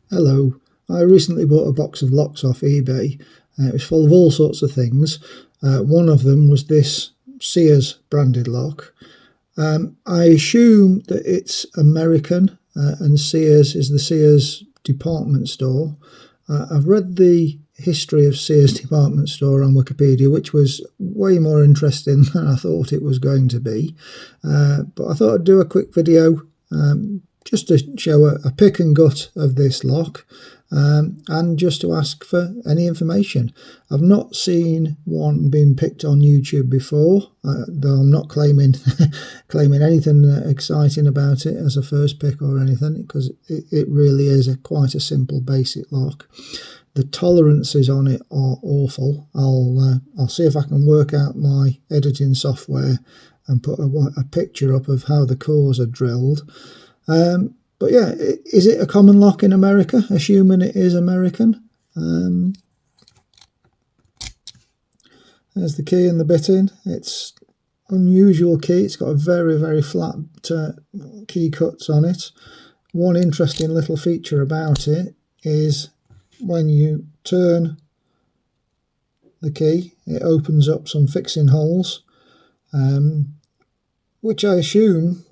Hello, I recently bought a box of locks off eBay. It was full of all sorts of things. One of them was this Sears branded lock. I assume that it's American and Sears is the Sears department store. I've read the history of Sears department store on Wikipedia, which was way more interesting than I thought it was going to be. But I thought I'd do a quick video just to show a pick and gut of this lock, and just to ask for any information. I've not seen one being picked on YouTube before, though I'm not claiming claiming anything exciting about it as a first pick or anything, because it really is quite a simple basic lock. The tolerances on it are awful. I'll see if I can work out my editing software and put a picture up of how the cores are drilled. But yeah, is it a common lock in America? Assuming it is American. There's the key and the bit in. It's unusual key. It's got a very, very flat key cuts on it. One interesting little feature about it is when you turn the key, it opens up some fixing holes, which I assume,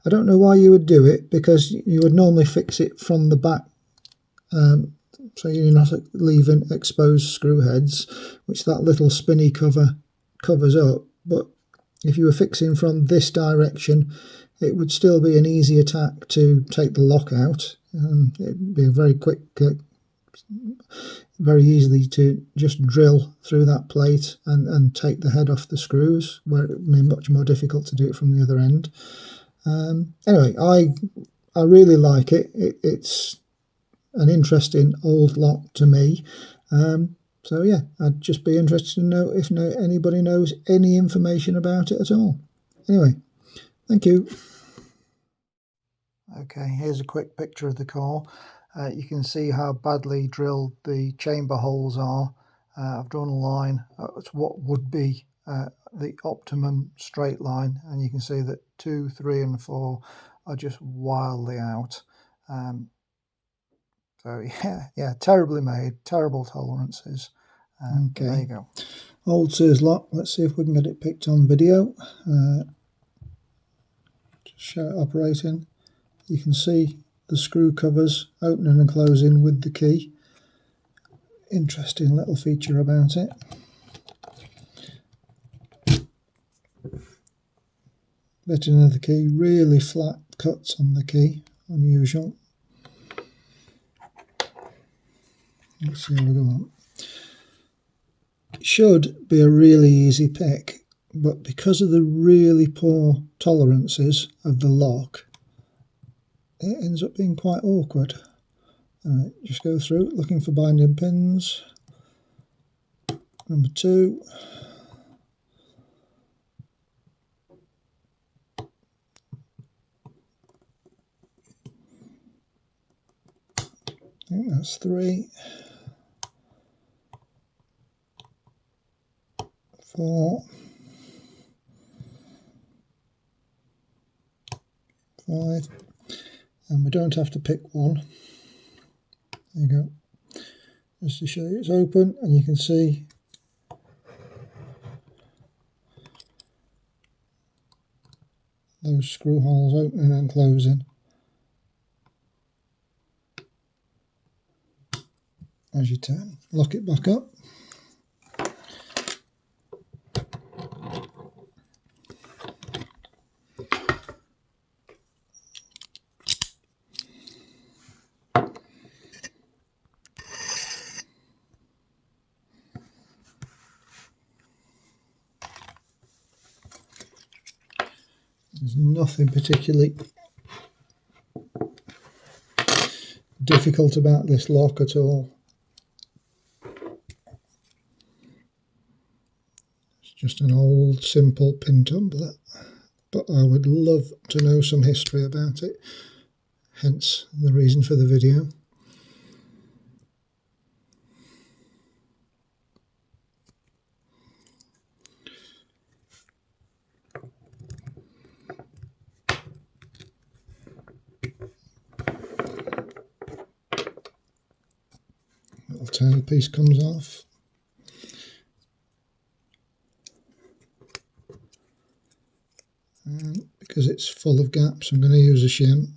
I don't know why you would do it, because you would normally fix it from the back, so you're not leaving exposed screw heads, which that little spinny cover covers up. But if you were fixing from this direction, it would still be an easy attack to take the lock out. It'd be a very quick, very easily to just drill through that plate and take the head off the screws, where it would be much more difficult to do it from the other end. Anyway, I really like it. It's an interesting old lock to me. So yeah, I'd just be interested to know if anybody knows any information about it at all. Anyway, thank you. Okay, here's a quick picture of the core. You can see how badly drilled the chamber holes are. I've drawn a line at what would be the optimum straight line, and you can see that 2, 3 and 4 are just wildly out. So yeah, terribly made, terrible tolerances. Okay, there you go. Old Sears lock. Let's see if we can get it picked on video. Just show it operating. You can see the screw covers opening and closing with the key. Interesting little feature about it. Bit of the key, really flat cuts on the key, unusual. Let's see how we go on. It should be a really easy pick, but because of the really poor tolerances of the lock, it ends up being quite awkward. Alright, just go through looking for binding pins. Number 2. I think that's 3. 4. 5. And we don't have to pick one. There you go. Just to show you it's open, and you can see those screw holes opening and closing as you turn. Lock it back up. There's nothing particularly difficult about this lock at all. It's just an old simple pin tumbler, but I would love to know some history about it, hence the reason for the video. little tail piece comes off. And because it's full of gaps, I'm going to use a shim.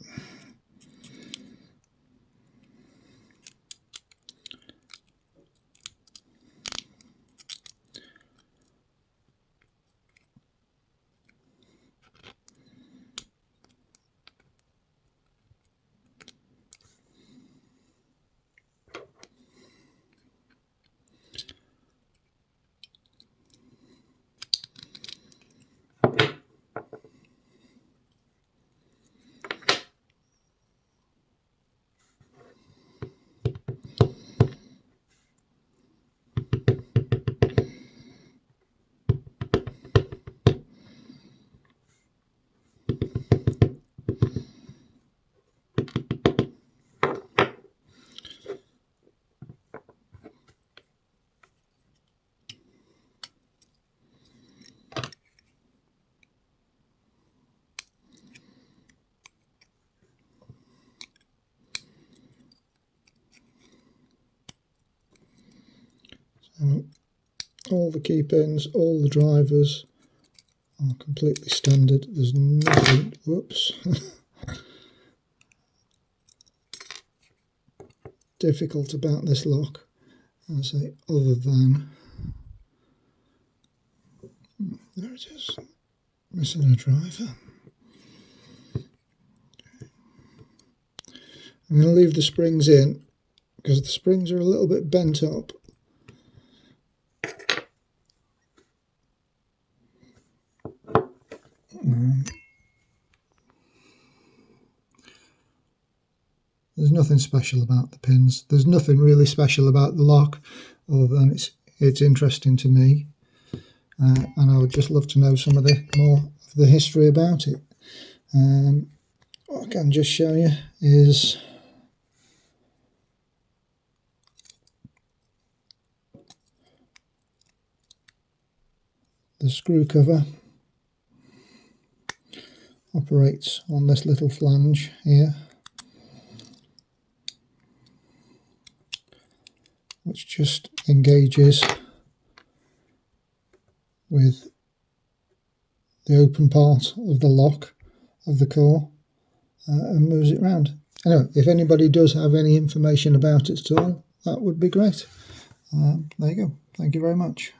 So all the key pins, all the drivers are completely standard. There's nothing, whoops, difficult about this lock, I say, other than, there it is, missing a driver. I'm going to leave the springs in because the springs are a little bit bent up. There's nothing special about the pins. There's nothing really special about the lock other than it's interesting to me, and I would just love to know some of the more of the history about it. What I can just show you is the screw cover. Operates on this little flange here, which just engages with the open part of the lock of the core and moves it around. Anyway, if anybody does have any information about it at all, that would be great. There you go. Thank you very much.